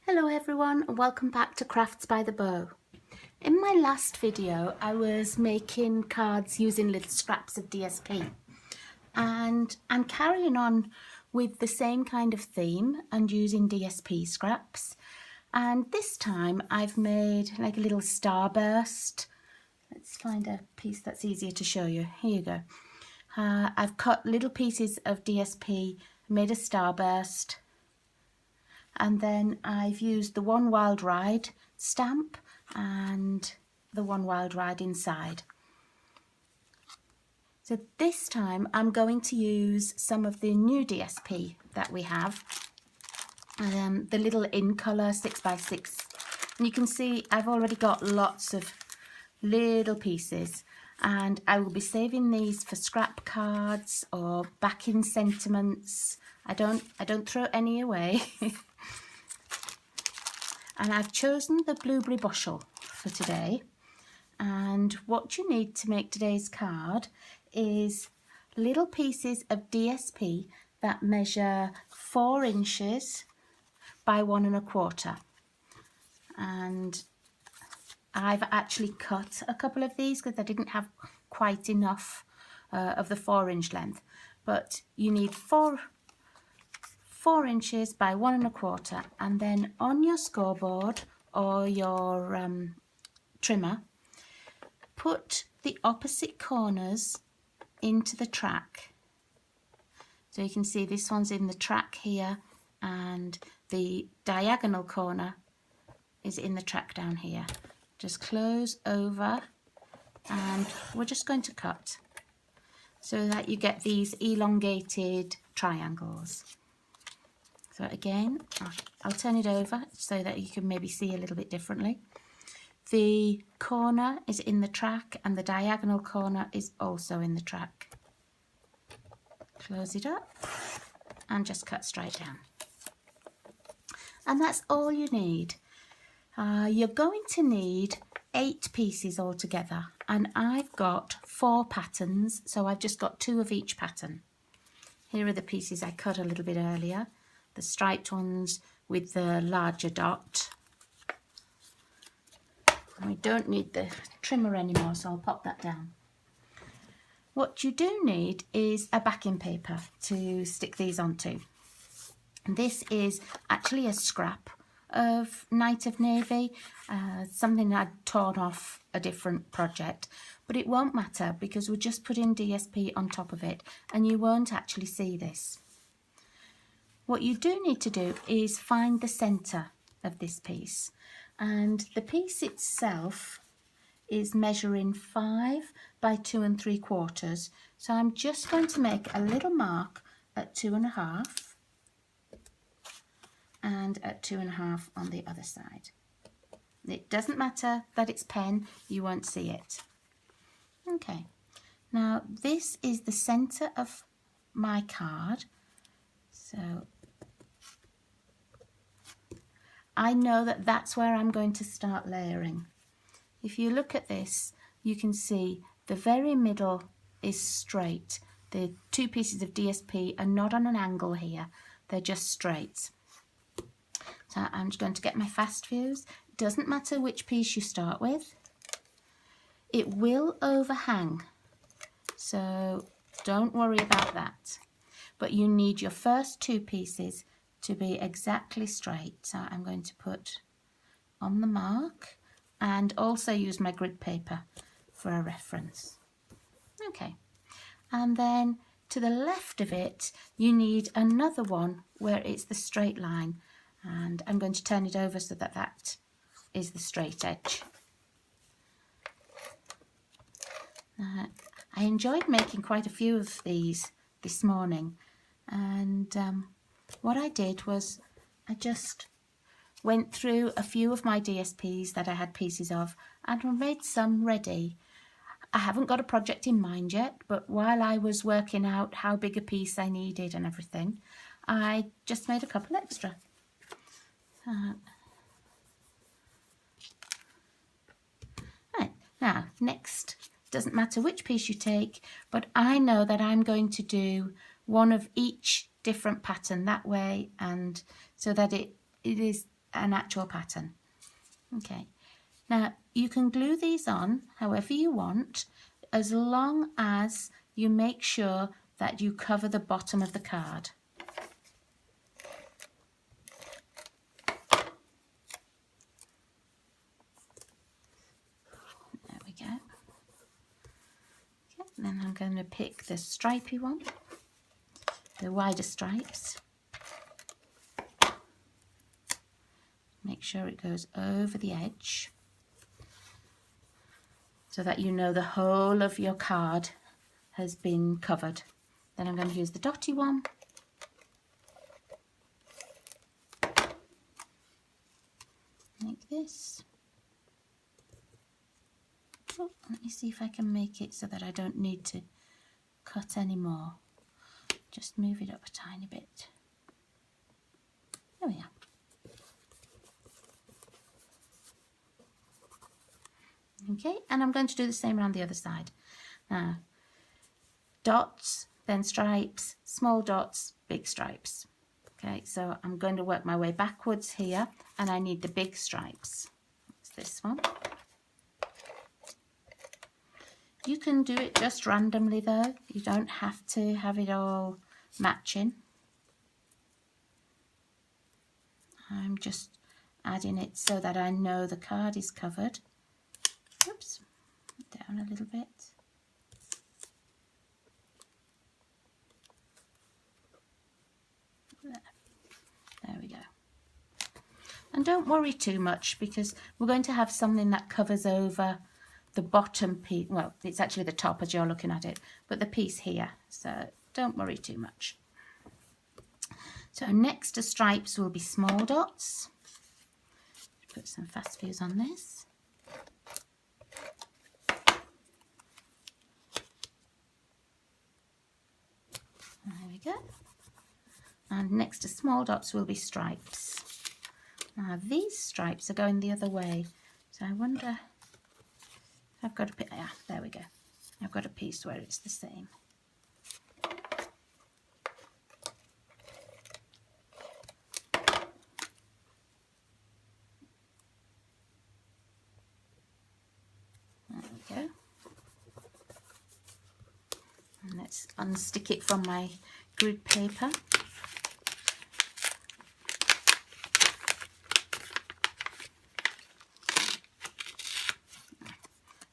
Hello everyone and welcome back to Crafts by the Bow. In my last video I was making cards using little scraps of DSP, and I'm carrying on with the same kind of theme and using DSP scraps, and this time I've made like a little starburst. Let's find a piece that's easier to show you. Here you go. I've cut little pieces of DSP, made a starburst, and then I've used the One Wild Ride stamp and the One Wild Ride inside. So this time I'm going to use some of the new DSP that we have, the little in colour 6x6, and you can see I've already got lots of little pieces, and I will be saving these for scrap cards or backing sentiments. I don't throw any away. And I've chosen the blueberry bushel for today, and what you need to make today's card is little pieces of DSP that measure 4 inches by 1 1/4, and I've actually cut a couple of these because I didn't have quite enough of the 4-inch length, but you need 4 inches by 1 1/4, and then on your scoreboard or your trimmer, put the opposite corners into the track. So you can see this one's in the track here, and the diagonal corner is in the track down here. Just close over, and we're just going to cut so that you get these elongated triangles. So again, I'll turn it over so that you can maybe see a little bit differently. The corner is in the track and the diagonal corner is also in the track. Close it up and just cut straight down. And that's all you need. You're going to need 8 pieces altogether, and I've got 4 patterns, so I've just got 2 of each pattern. Here are the pieces I cut a little bit earlier. The striped ones with the larger dot. We don't need the trimmer anymore, so I'll pop that down. What you do need is a backing paper to stick these onto. This is actually a scrap of Night of Navy, something I'd torn off a different project, but it won't matter because we're just putting DSP on top of it and you won't actually see this. What you do need to do is find the centre of this piece, and the piece itself is measuring 5 by 2 3/4, so I'm just going to make a little mark at 2 1/2 and at 2 1/2 on the other side. It doesn't matter that it's pen, you won't see it. Okay, now this is the centre of my card, so I know that that's where I'm going to start layering. If you look at this, you can see the very middle is straight. The 2 pieces of DSP are not on an angle here, they're just straight. So I'm just going to get my fast fuse. It doesn't matter which piece you start with. It will overhang, so don't worry about that. But you need your first 2 pieces to be exactly straight. So I'm going to put on the mark and also use my grid paper for a reference. Okay, and then to the left of it you need another one where it's the straight line, and I'm going to turn it over so that that is the straight edge. I enjoyed making quite a few of these this morning, and what I did was I just went through a few of my DSPs that I had pieces of and made some ready. I haven't got a project in mind yet, but while I was working out how big a piece I needed and everything, I just made a couple extra. Right, now next, doesn't matter which piece you take, but I know that I'm going to do one of each different pattern that way, and so that it is an actual pattern. Okay, now you can glue these on however you want, as long as you make sure that you cover the bottom of the card. There we go. Okay, then I'm going to pick the stripy one, the wider stripes. Make sure it goes over the edge so that you know the whole of your card has been covered. Then I'm going to use the dotty one. Like this. Oh, let me see if I can make it so that I don't need to cut any more. Just move it up a tiny bit. There we are. Okay, and I'm going to do the same around the other side. Now, dots, then stripes, small dots, big stripes. Okay, so I'm going to work my way backwards here, and I need the big stripes. It's this one. You can do it just randomly though. You don't have to have it all matching. I'm just adding it so that I know the card is covered. Oops, down a little bit. There we go. And don't worry too much, because we're going to have something that covers over the bottom piece. Well, it's actually the top as you're looking at it, but the piece here. So don't worry too much. So next to stripes will be small dots. Put some fast fuse on this. There we go. And next to small dots will be stripes. Now these stripes are going the other way, so I wonder if I've got a piece. Yeah, there we go. I've got a piece where it's the same. There we go. And let's unstick it from my grid paper.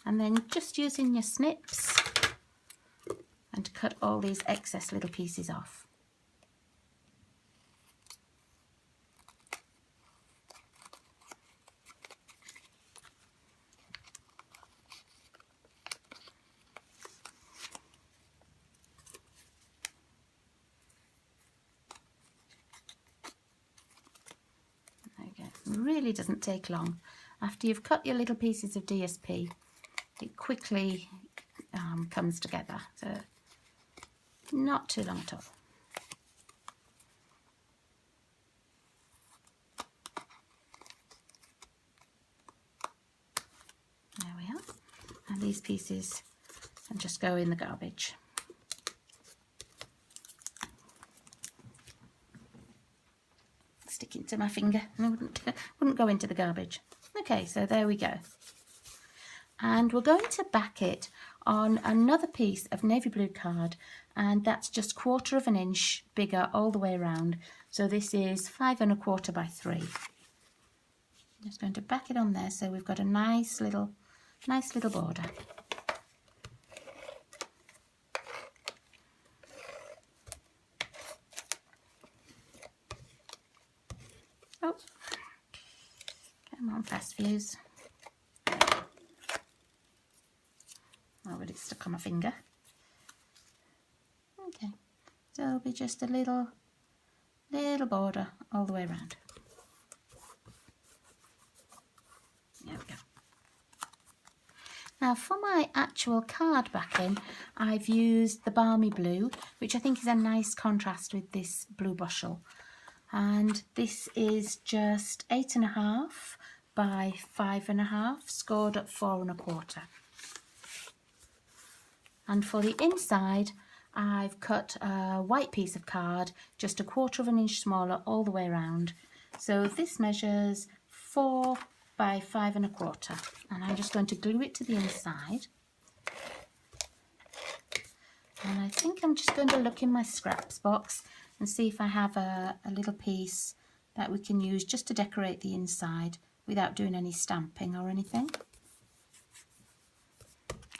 And then just using your snips and cut all these excess little pieces off. There we go. It really doesn't take long. After you've cut your little pieces of DSP, it quickly comes together, so not too long at all. There we are, and these pieces can just go in the garbage. Sticking to my finger, and it wouldn't go into the garbage. Okay, so there we go. And we're going to back it on another piece of navy blue card, and that's just 1/4 of an inch bigger all the way around. So this is 5 1/4 by 3. Just going to back it on there so we've got a nice little border. Oh, come on, fast fuse. Oh, but it's stuck on my finger. Okay, so it'll be just a little border all the way around. There we go. Now for my actual card backing, I've used the balmy blue, which I think is a nice contrast with this blue bushel. And this is just 8 1/2 by 5 1/2, scored at 4 1/4. And for the inside, I've cut a white piece of card, just 1/4 of an inch smaller all the way around, So this measures 4 by 5 1/4, and I'm just going to glue it to the inside. And I think I'm just going to look in my scraps box and see if I have a little piece that we can use just to decorate the inside without doing any stamping or anything.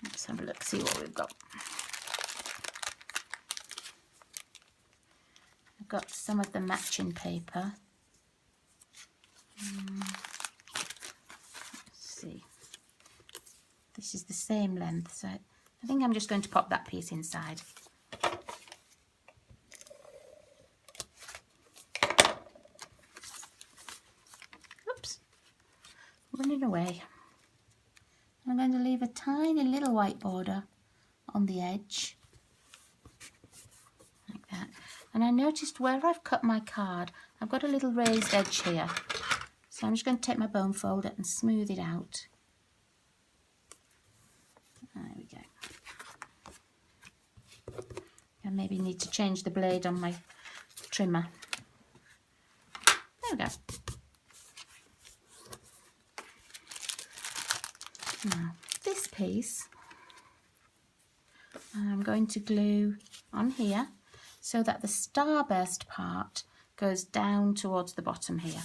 Let's have a look, see what we've got. I've got some of the matching paper. Let's see. This is the same length, so I think I'm just going to pop that piece inside. Oops, running away. I'm going to leave a tiny little white border on the edge, like that. And I noticed where I've cut my card, I've got a little raised edge here. So I'm just going to take my bone folder and smooth it out. There we go. I maybe need to change the blade on my trimmer. There we go. Now, this piece I'm going to glue on here so that the starburst part goes down towards the bottom here.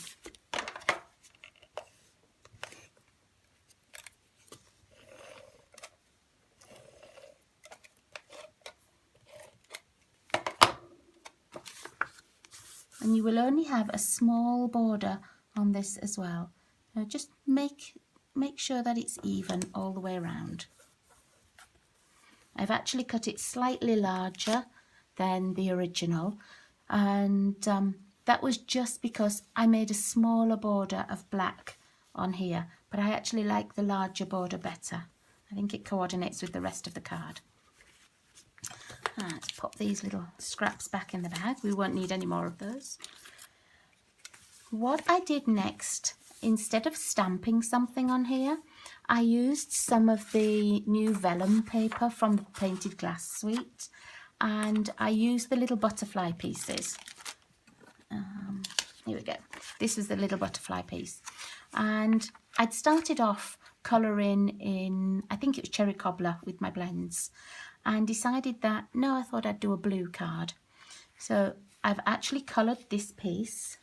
And you will only have a small border on this as well. Now just make sure that it's even all the way around. I've actually cut it slightly larger than the original, and that was just because I made a smaller border of black on here, but I actually like the larger border better. I think it coordinates with the rest of the card. Let's pop these little scraps back in the bag. We won't need any more of those. What I did next, instead of stamping something on here, I used some of the new vellum paper from the Painted Glass suite, and I used the little butterfly pieces. Here we go. This was the little butterfly piece. And I'd started off colouring in, I think it was cherry cobbler with my blends, and decided that, no, I thought I'd do a blue card. So I've actually coloured this piece,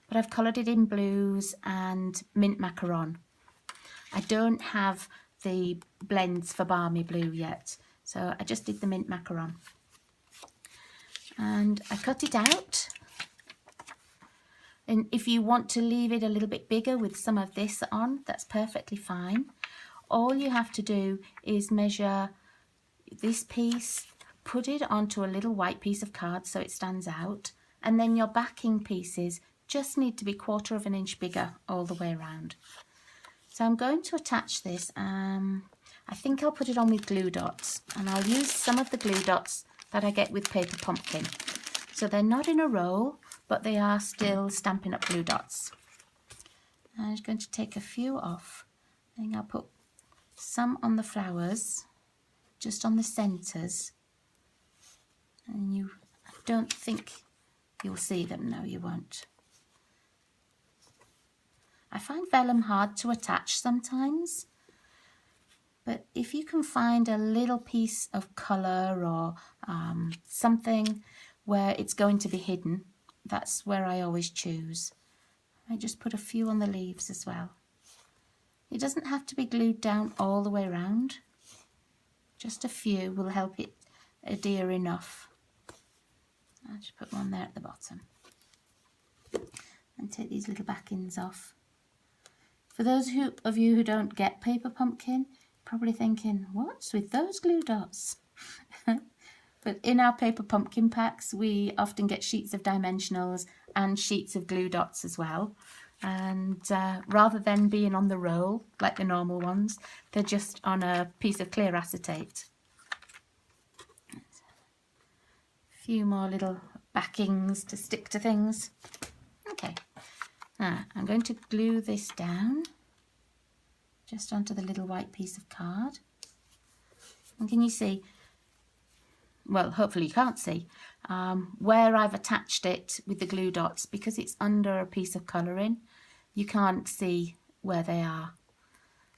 but I've coloured it in blues and mint macaron. I don't have the blends for balmy blue yet, so I just did the mint macaron. And I cut it out. And if you want to leave it a little bit bigger with some of this on, that's perfectly fine. All you have to do is measure this piece, put it onto a little white piece of card so it stands out, and then your backing pieces just need to be 1/4 of an inch bigger all the way around. So I'm going to attach this. I think I'll put it on with glue dots, and I'll use some of the glue dots that I get with paper pumpkin. So they're not in a roll, but they are still Stampin' Up! Glue dots. I'm just going to take a few off. I think I'll put some on the flowers, just on the centres. And I don't think you'll see them. No, you won't. I find vellum hard to attach sometimes, but if you can find a little piece of colour or something where it's going to be hidden, that's where I always choose. I just put a few on the leaves as well. It doesn't have to be glued down all the way around. Just a few will help it adhere enough. I'll just put one there at the bottom. And take these little backings off. For those of you who don't get paper pumpkin, probably thinking, what's with those glue dots? But in our paper pumpkin packs, we often get sheets of dimensionals and sheets of glue dots as well. And rather than being on the roll, like the normal ones, they're just on a piece of clear acetate. A few more little backings to stick to things. Okay. Now, I'm going to glue this down just onto the little white piece of card. And can you see, well, hopefully you can't see, where I've attached it with the glue dots, because it's under a piece of colouring, you can't see where they are.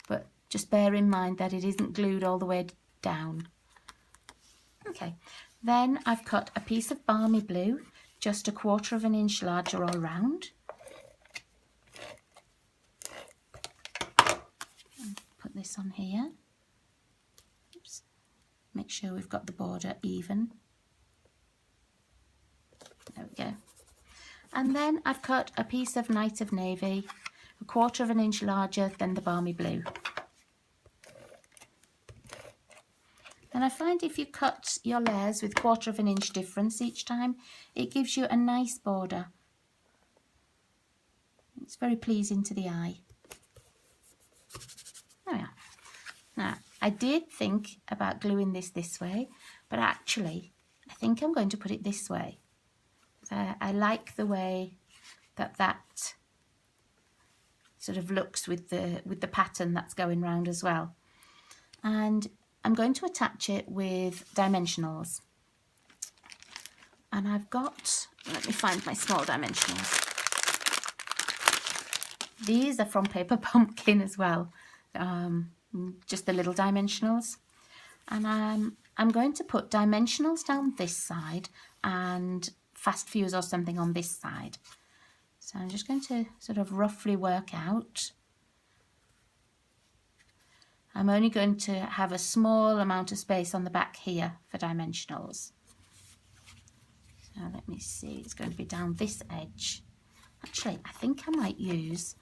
But just bear in mind that it isn't glued all the way down. Okay, then I've cut a piece of balmy blue, just 1/4 inch larger all round. Put this on here. Oops. Make sure we've got the border even. There we go. And then I've cut a piece of Night of Navy, 1/4 inch larger than the balmy blue. And I find if you cut your layers with 1/4 inch difference each time, it gives you a nice border. It's very pleasing to the eye. There we are. Now, I did think about gluing this way, but actually, I think I'm going to put it this way. I like the way that sort of looks with the pattern that's going round as well. And I'm going to attach it with dimensionals. And I've got, let me find my small dimensionals. These are from Paper Pumpkin as well, just the little dimensionals. And I'm going to put dimensionals down this side and fast fuse or something on this side. So I'm just going to sort of roughly work out. I'm only going to have a small amount of space on the back here for dimensionals. So let me see, it's going to be down this edge. Actually, I think I might use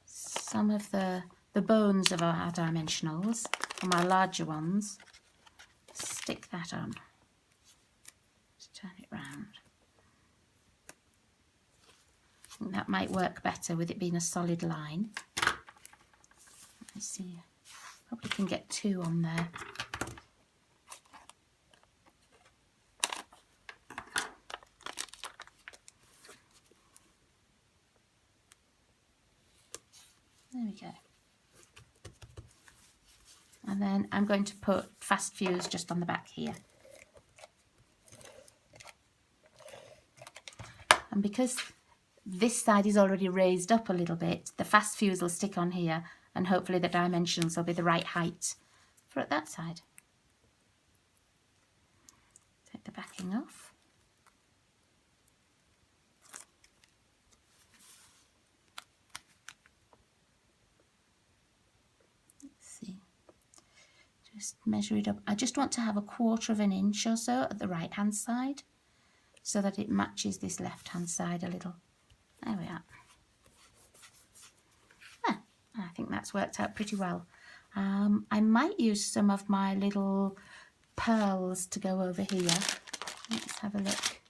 some of the bones of our dimensionals, or my larger ones. Stick that on. Just turn it round. I think that might work better with it being a solid line. Let's see, probably can get 2 on there. There we go. And then I'm going to put fast fuse just on the back here. And because this side is already raised up a little bit, the fast fuse will stick on here, and hopefully the dimensions will be the right height for that side. Take the backing off. Just measure it up. I just want to have 1/4 inch or so at the right hand side so that it matches this left hand side a little. There we are. I think that's worked out pretty well. I might use some of my little pearls to go over here. Let's have a look.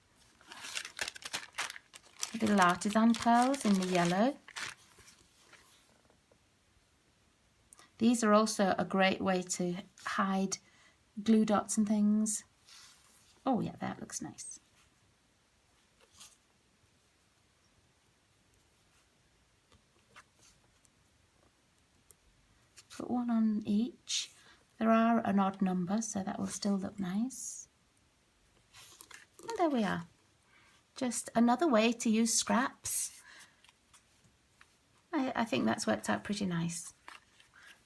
Little artisan pearls in the yellow. These are also a great way to hide glue dots and things. Oh yeah, that looks nice. Put 1 on each. There are an odd number, so that will still look nice. And there we are. Just another way to use scraps. I think that's worked out pretty nice.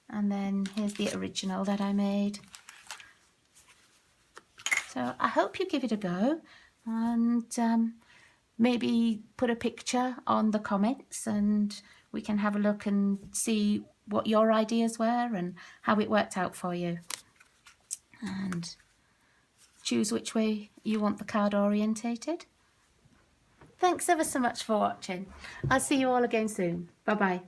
And then here's the original that I made. So I hope you give it a go, and maybe put a picture on the comments, and we can have a look and see what your ideas were and how it worked out for you. And choose which way you want the card orientated. Thanks ever so much for watching. I'll see you all again soon. Bye bye.